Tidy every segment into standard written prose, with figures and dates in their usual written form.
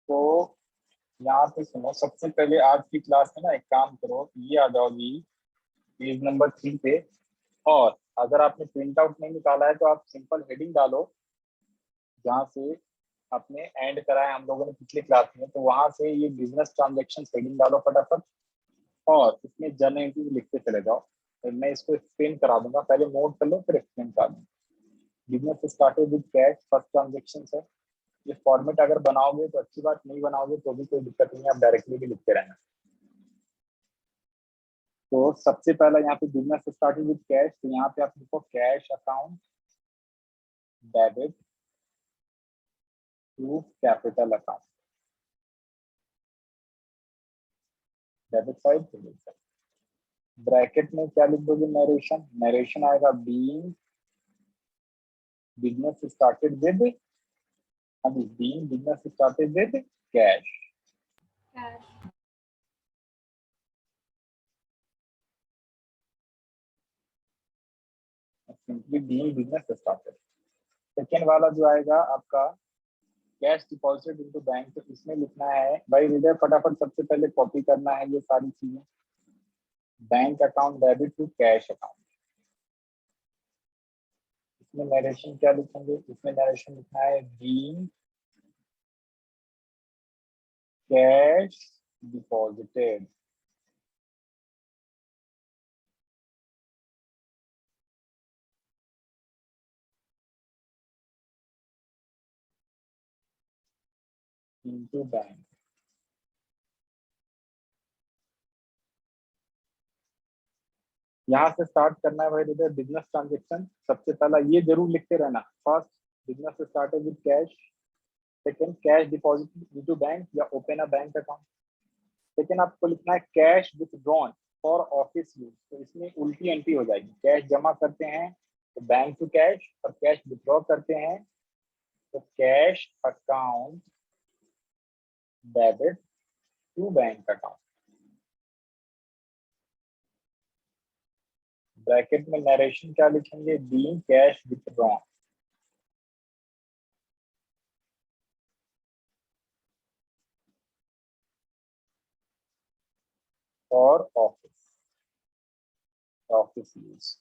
तो यहाँ पे सुनो, सबसे पहले आज की क्लास में ना एक काम करो, ये आ जाओगी पेज नंबर 3 पे। और अगर आपने प्रिंट आउट नहीं निकाला है तो आप सिंपल हेडिंग डालो, जहाँ से आपने एंड करा है हम लोगों ने पिछले क्लास में, तो वहां से ये बिजनेस ट्रांजेक्शन हेडिंग डालो फटाफट, और इसमें जर्नल एंट्री लिखते चले जाओ। तो मैं इसको एक्सप्लेन करा दूंगा, पहले नोट कर लो फिर एक्सप्लेन करा दूंगा। Business started with cash, first transaction है। ये फॉर्मेट अगर बनाओगे तो अच्छी बात, नहीं बनाओगे तो भी कोई दिक्कत नहीं है, आप डायरेक्टली भी लिखते रहना। तो सबसे पहला यहाँ पे बिजनेस स्टार्टिंग विद कैश, तो यहाँ पे आप लिखो cash account debit to capital account, debit side credit side. Bracket में क्या लिख दोगे, नरेशन, नरेशन आएगा बीइंग बिजनेस स्टार्टेड विद, अभी being business started with cash. Simply being business started. Second वाला जो आएगा आपका कैश डिपॉजिट इनटू बैंक, तो इसमें लिखना है भाई हृदय, फटाफट सबसे पहले कॉपी करना है ये सारी चीजें। Bank account debit to cash account. इसमें नरेशन क्या लिखेंगे, इसमें नरेशन लिखना है being cash deposited into bank. यहाँ से स्टार्ट करना है भाई हृदय बिजनेस ट्रांजेक्शन। सबसे पहला ये जरूर लिखते रहना, first business started with cash, second cash deposit into bank या open a bank account. Second आपको लिखना है cash withdrawn for office use, तो इसमें उल्टी एंट्री हो जाएगी, कैश जमा करते हैं तो बैंक टू कैश, और कैश विथड्रॉ करते हैं तो cash account debit to bank account. Bracket में नरेशन क्या लिखेंगे, being cash withdrawn for office, office use.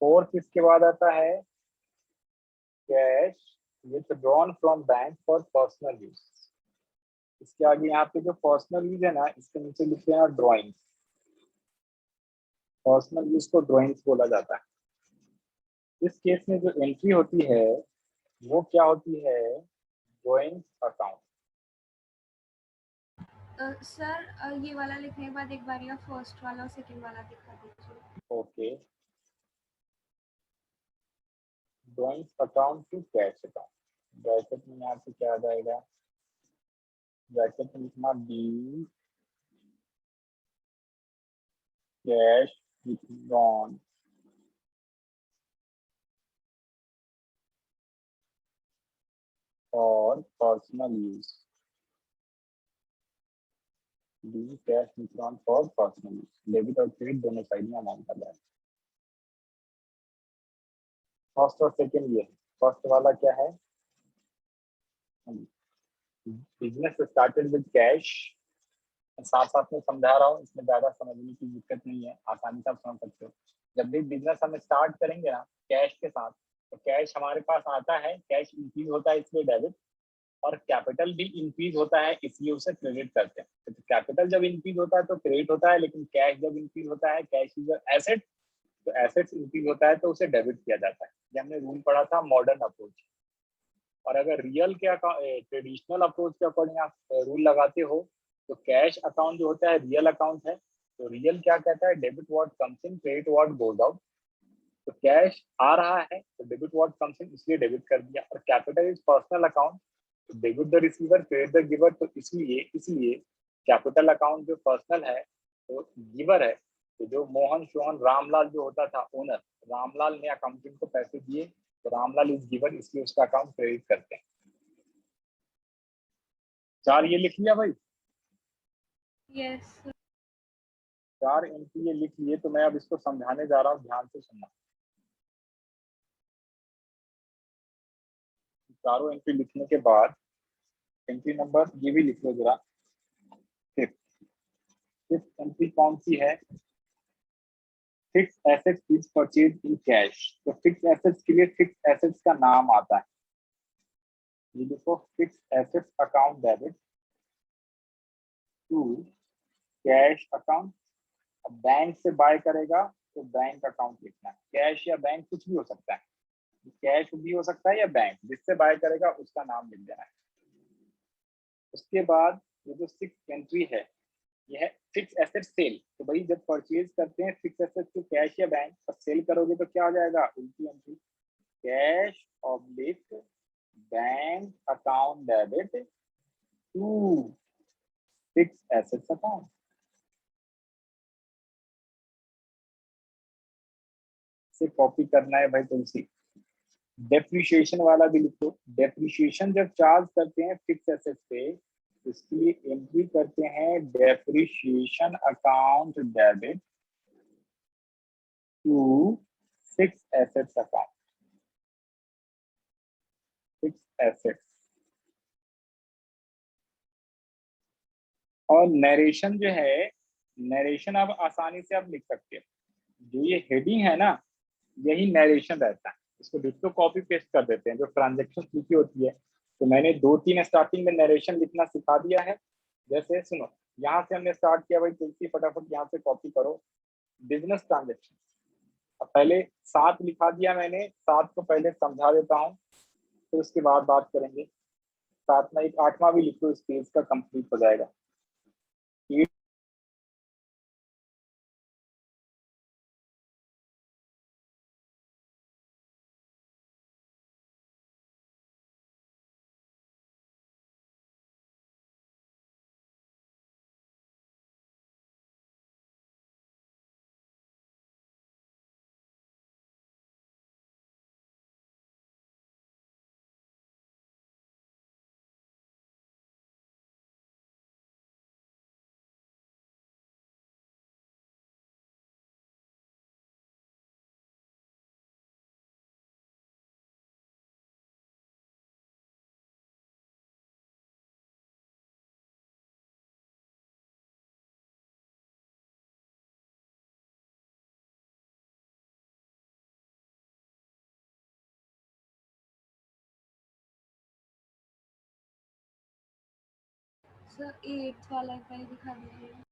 Fourth इसके बाद आता है cash withdrawn from bank for personal use. इसके आगे यहाँ पे जो पर्सनल यूज है ना, इसके नीचे लिखते हैं ड्रॉइंग। पर्सनल यूज को ड्रॉइंग्स बोला जाता है। इस केस में जो एंट्री होती है वो क्या होती है, ड्रॉइंग अकाउंट। सर ये वाला लिखने के बाद एक बार या फर्स्ट वाला और सेकंड वाला दिखा दीजिए। Okay, drawing account to cash account. Bracket में यहाँ पे क्या आ जाएगा, ब्रैकेट में लिखना बी कैश विथड्रॉन और personal use, be cash withdrawn for personal use. Debit और क्रेडिट दोनों साइड में अमाउंट आ जाएगा। फर्स्ट और सेकंड ये, फर्स्ट वाला क्या है, बिजनेस स्टार्टेड विद कैश। साथ साथ में समझा रहा हूँ, इसमें ज्यादा समझने की दिक्कत नहीं है, आसानी से आप समझ सकते हो। जब भी बिजनेस हम स्टार्ट करेंगे ना कैश के साथ, तो कैश हमारे पास आता है, कैश इंक्रीज होता है इसलिए डेबिट, और कैपिटल भी इंक्रीज होता है इसलिए उसे क्रेडिट करते हैं। तो कैपिटल जब इंक्रीज होता है तो क्रेडिट होता है, लेकिन कैश जब इंक्रीज होता है, कैश इज एसेट, तो एसेट्स इंक्रीज होता है तो उसे डेबिट किया जाता है। ये हमने रूल पढ़ा था मॉडर्न अप्रोच। और अगर रियल के ट्रेडिशनल अप्रोच के अकॉर्डिंग आप रूल लगाते हो, तो कैश अकाउंट जो होता है रियल अकाउंट है। तो रियल क्या कहता है, debit what comes in, credit what goes out. तो कैश आ रहा है तो डेबिट व्हाट कम्स इन, इसलिए डेबिट कर दिया। और कैपिटल इज पर्सनल अकाउंट, तो debit the receiver credit the giver, तो इसलिए इसलिए कैपिटल अकाउंट जो पर्सनल है तो गिवर है। तो जो मोहन सोहन रामलाल जो होता था ओनर, रामलाल ने अकाउंटेंट को पैसे दिए, तो रामलाल इज गिवर, इसलिए उसका अकाउंट क्रेडिट करते हैं। चार ये लिख लिया भाई, यस सर। चार एंट्री ये लिख लिए, तो मैं अब इसको समझाने जा रहा हूँ, ध्यान से सुनना। चारों एंट्री लिखने के बाद एंट्री नंबर ये भी लिख लो जरा। फिफ्थ एंट्री कौन सी है? Fix assets is purchase in cash. तो फिक्स एसेट्स के लिए फिक्स एसेट्स का नाम आता है, ये देखो, fix assets account debit to cash account. अब बैंक से बाय करेगा तो बैंक अकाउंट लिखना है। कैश या बैंक कुछ भी हो सकता है, कैश भी हो सकता है या बैंक, जिससे बाय करेगा उसका नाम लिख देना है। उसके बाद ये जो सिक्स एंट्री है ये है फिक्स एसेट सेल। तो भाई जब परचेज करते हैं फिक्स एसेट को कैश या बैंक, और सेल करोगे तो क्या आ जाएगा? उल्टी entry, cash oblique bank account debit to fix assets account. से कॉपी करना है भाई तुलसी। डेप्रिशिएशन वाला भी लिखो। डेप्रिशिएशन जब चार्ज करते हैं फिक्स एसेट पे, इसके लिए एंट्री करते हैं depreciation account debit to fix assets account. Fix assets. और नरेशन जो है, नरेशन आप आसानी से आप लिख सकते हैं। जो ये हेडिंग है ना, यही नरेशन रहता है। इसको डिट्टो कॉपी पेस्ट कर देते हैं जो ट्रांजेक्शन लिखी होती है। तो मैंने 2-3 स्टार्टिंग में नरेशन लिखना सिखा दिया है। जैसे सुनो, यहाँ से हमने स्टार्ट किया भाई तुलसी, फटाफट यहाँ से कॉपी करो। बिजनेस ट्रांजेक्शन, अब पहले 7 लिखा दिया मैंने, 7 को पहले समझा देता हूँ, फिर उसके बाद बात करेंगे। 7 में एक 8वां भी लिखो, इस पेज का कंप्लीट हो जाएगा। सर 8th वाला एक बार दिखा दीजिए।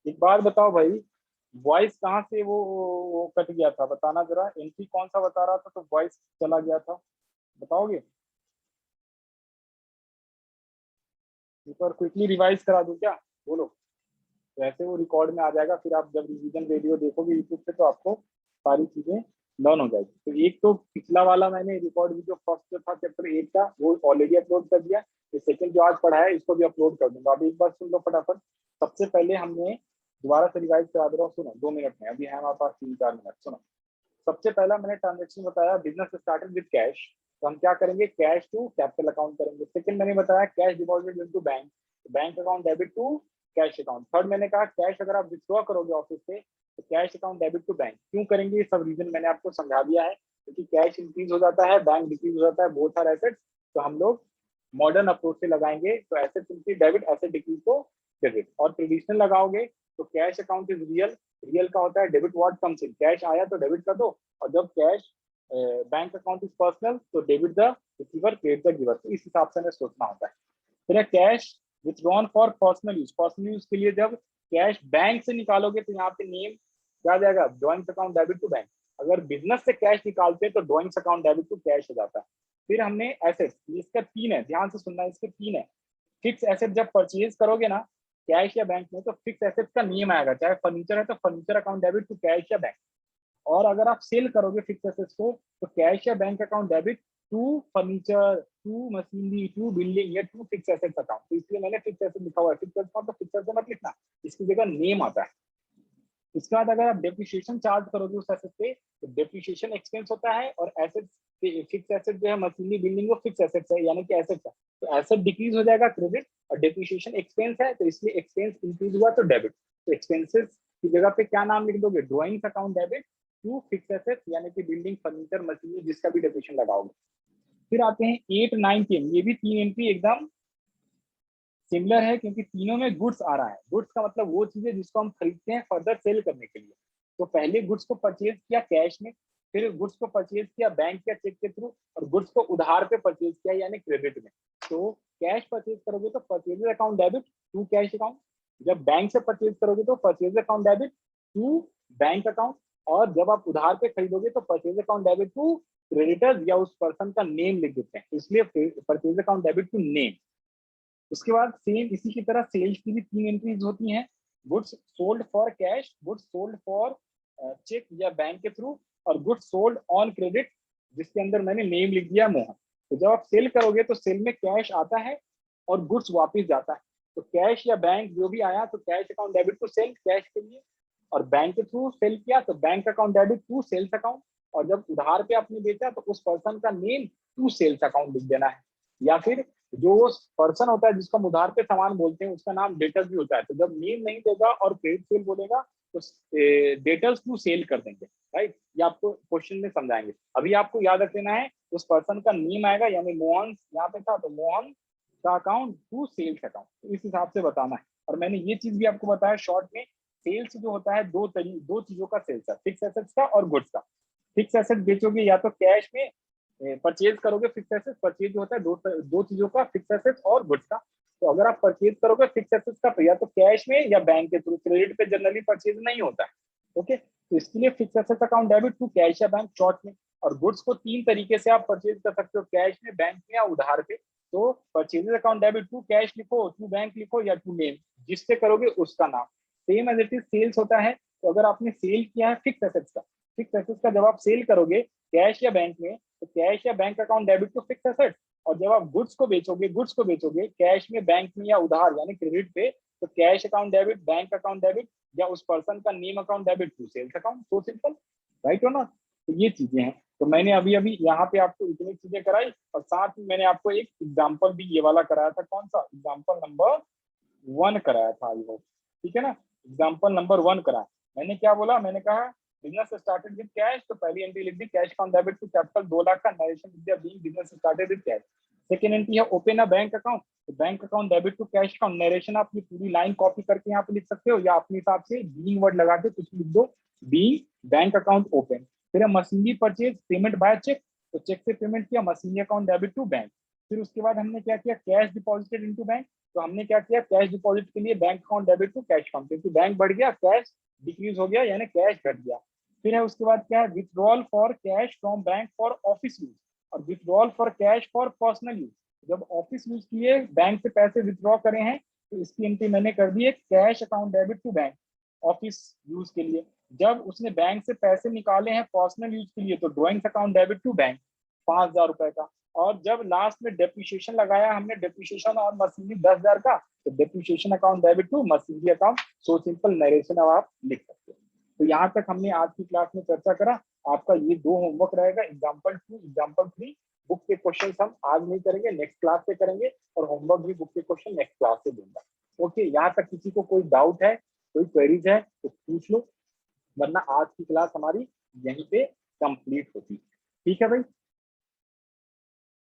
एक बार बताओ भाई, वॉइस कहाँ से वो कट गया था, बताना जरा। एंट्री कौन सा बता रहा था तो वॉइस चला गया था, बताओगे? एक बार क्विकली रिवाइज करा दूं क्या? बोलो। तो ऐसे वो रिकॉर्ड में आ जाएगा, फिर आप जब रिवीजन वीडियो देखोगे यूट्यूब पे तो आपको सारी चीजें लर्न हो जाएगी। तो एक तो पिछला वाला मैंने रिकॉर्ड वीडियो फर्स्ट जो था चैप्टर 8 का, वो ऑलरेडी अपलोड कर दिया। ये सेकंड जो आज पढ़ा है इसको भी अपलोड कर दूंगा। अभी एक बार सुन लो फटाफट। सबसे पहले हमने, दोबारा से रिवाइज करा दे रहा हूँ, सुनो 2 मिनट में, अभी है हमारे पास 3-4 मिनट। सुनो, सबसे पहला मैंने ट्रांजेक्शन बताया, बिजनेस स्टार्टेड विद कैश, तो हम क्या करेंगे? कैश टू कैपिटल अकाउंट करेंगे। सेकंड मैंने बताया cash deposit into bank, bank account debit to cash account. Third मैंने कहा कैश अगर आप विथड्रॉ करोगे ऑफिस से तो cash account debit to bank. क्यों करेंगे ये सब रीजन मैंने आपको समझा दिया है, क्योंकि कैश इंक्रीज हो जाता है, बैंक डिक्रीज हो जाता है, बहुत सारे एसेट्स। तो हम लोग मॉडर्न अप्रोच से लगाएंगे, तो asset increase debit, asset decrease को डेबिट। और ट्रेडिशनल लगाओगे तो cash account is real, real का होता है debit what comes in, cash आया तो डेबिट कर दो। और जब cash bank account is personal तो debit the receiver, credit the giver. तो इस हिसाब से हमें सोचना होता है। फिर cash withdrawn for personal use, personal use के लिए जब कैश बैंक से निकालोगे तो यहाँ पे नेम क्या आ जाएगा? Joint account debit to bank. अगर बिजनेस से कैश निकालते हैं तो drawings account debit to cash हो जाता है। फिर हमने एसेट्स, इसका 3 है, ध्यान से सुनना, इसके 3 है। फिक्स एसेट जब परचेज करोगे ना कैश या बैंक में, तो फिक्स एसेट का नियम आएगा, चाहे फर्नीचर है तो furniture account debit to cash या बैंक, और अगर आप सेल करोगे फिक्स एसेट्स को तो कैश या bank account debit to furniture, to machinery, to building या टू फिक्स एसेट्स अकाउंट। तो इसलिए मैंने फिक्स एसेट लिखा हुआ है। फिक्स एसेट तो फिक्स एसेट मत लिखना, इसकी जगह नेम आता है। इसके बाद अगर आप डेप्रिसिएशन चार्ज करोगे उस एसेट पे तो डेप्रिसिएशन एक्सपेंस होता है, और एसेट फिक्स एसेट जो है मशीनरी बिल्डिंग वो फिक्स एसेट्स है, यानी कि एसेट्स है, तो एसेट डिक्रीज हो जाएगा क्रेडिट, और डेप्रिसिएशन एक्सपेंस है तो इसलिए एक्सपेंस इंक्रीज हुआ तो डेबिट। तो एक्सपेंसेस की जगह पे क्या नाम लिख दोगे, drawings account debit to fix assets, यानी कि बिल्डिंग फर्नीचर मशीनरी जिसका भी डेप्रिसिएशन लगाओगे। फिर आते हैं 8, 9, 10, ये भी 3 एंट्री एकदम सिमिलर है क्योंकि तीनों में गुड्स आ रहा है। गुड्स का मतलब वो चीजें जिसको हम खरीदते हैं फर्दर सेल करने के लिए। तो पहले गुड्स को परचेज किया कैश में, फिर गुड्स को परचेज किया बैंक या चेक के थ्रू, और गुड्स को उधार पे परचेज किया यानी क्रेडिट में। तो कैश परचेज करोगे तो purchase account debit to cash account, जब बैंक से परचेज करोगे तो purchase account debit to bank account, और जब आप उधार पे खरीदोगे तो purchase account debit to creditors या उस पर्सन का नेम लिख देते हैं, इसलिए purchase account debit to name. उसके बाद सेम इसी की तरह सेल्स की भी 3 एंट्रीज होती हैं, goods sold for cash, goods sold for cheque या बैंक के थ्रू, और गुड्स सोल्ड ऑन क्रेडिट जिसके अंदर मैंने नेम लिख दिया मोहन। तो जब आप सेल करोगे तो सेल में कैश आता है और गुड्स वापस जाता है, तो कैश या बैंक जो भी आया तो cash account debit to sale cash के लिए, और बैंक के थ्रू सेल किया तो bank account debit to sales account, और जब उधार पे आपने बेचा तो उस पर्सन का नेम टू सेल्स अकाउंट लिख देना है। या फिर जो पर्सन होता है जिसको हम उधार पे सामान बोलते हैं उसका नाम डेटर्स भी होता है, तो जब नेम नहीं देगा और क्रेडिट सेल बोलेगा तो डेटर्स टू सेल कर देंगे, राइट। ये आपको क्वेश्चन में समझाएंगे। अभी आपको याद रख लेना है उस पर्सन का नेम आएगा, यानी मोहन यहाँ पे था तो मोहन का अकाउंट टू सेल्स अकाउंट, तो इस हिसाब से बताना है। और मैंने ये चीज भी आपको बताया शॉर्ट में, सेल्स जो होता है दो चीजों का सेल्स है, फिक्स एसेट्स का और गुड्स का। फिक्स एसेट बेचोगे या तो कैश में परचेज करोगे, फिक्स एसेट परचेज होता है दो चीजों का, फिक्स एसेट्स और गुड्स का। तो अगर आप परचेज करोगे फिक्स एसेट्स का या तो कैश में या बैंक के थ्रू, क्रेडिट पे जनरली परचेज नहीं होता है, ओके। तो इसके लिए fix assets account debit to cash या बैंक शॉर्ट में। और गुड्स को 3 तरीके से आप परचेज कर सकते हो, कैश में, बैंक में या उधार पे। तो purchase account debit to cash लिखो, टू बैंक लिखो या टू नेम, जिससे करोगे उसका नाम। Same as it is sales होता है, तो अगर आपने सेल किया है फिक्स एसेट्स का, फिक्स एसेट्स का जब आप सेल करोगे कैश या बैंक में तो कैश या bank account debit to fix asset, और जब आप गुड्स को बेचोगे कैश में, बैंक में या उधार यानी क्रेडिट पे, तो cash account debit, bank account debit या उस पर्सन का name account debit to sales account. So simple, right और नॉट। तो ये चीजें हैं। तो मैंने अभी यहाँ पे आपको इतनी चीजें कराई, और साथ में मैंने आपको एक एग्जाम्पल भी ये वाला कराया था, कौन सा, एग्जाम्पल नंबर 1 कराया था, आई होप, ठीक है ना। एग्जाम्पल नंबर 1 कराया। मैंने क्या बोला, मैंने कहा बिजनेस स्टार्टेड विद कैश, तो पहली एंट्री लिख दी cash account debit to capital 2 lakh का, नरेशन लिख दिया being business started with cash. Second entry है ओपन अ बैंक अकाउंट, तो bank account debit to cash account, narration आप ये पूरी लाइन कॉपी करके यहाँ पे लिख सकते हो, या अपने हिसाब से बीइंग वर्ड लगा के कुछ लिख दो, बीइंग बैंक अकाउंट ओपन। फिर machinery purchase payment by cheque, तो चेक से पेमेंट किया, machinery account debit to bank. फिर उसके बाद हमने क्या किया, कैश डिपॉजिटेड इनटू बैंक, तो हमने क्या किया, कैश डिपॉजिट के लिए bank account debit to cash account, क्योंकि बैंक बढ़ गया कैश डिक्रीज हो गया यानी कैश घट गया। फिर है उसके बाद क्या है, withdrawal for cash from bank for office use, और withdrawal for cash for personal use, जब ऑफिस यूज किए बैंक से पैसे विथड्रॉ करे हैं तो इसकी एंट्री मैंने कर दी है cash account debit to bank office use के लिए। जब उसने बैंक से पैसे निकाले हैं पर्सनल यूज के लिए तो drawings account debit to bank 5,000 रुपए का। और जब लास्ट में डेप्रिसिएशन लगाया हमने, डेप्रिसिएशन और मशीनरी 10,000 का, तो depreciation account debit to machinery account. So simple narration अब आप लिख सकते हो। तो यहाँ तक हमने आज की क्लास में चर्चा करा। आपका ये 2 होमवर्क रहेगा, एग्जाम्पल 2, एग्जाम्पल 3। बुक के क्वेश्चन हम आज नहीं करेंगे, नेक्स्ट क्लास से करेंगे, और होमवर्क भी बुक के क्वेश्चन नेक्स्ट क्लास से दूंगा। ओके, यहाँ तक किसी को कोई डाउट है, कोई क्वेरीज है तो पूछ लो, वरना आज की क्लास हमारी यहीं पे कंप्लीट होती है। ठीक है भाई।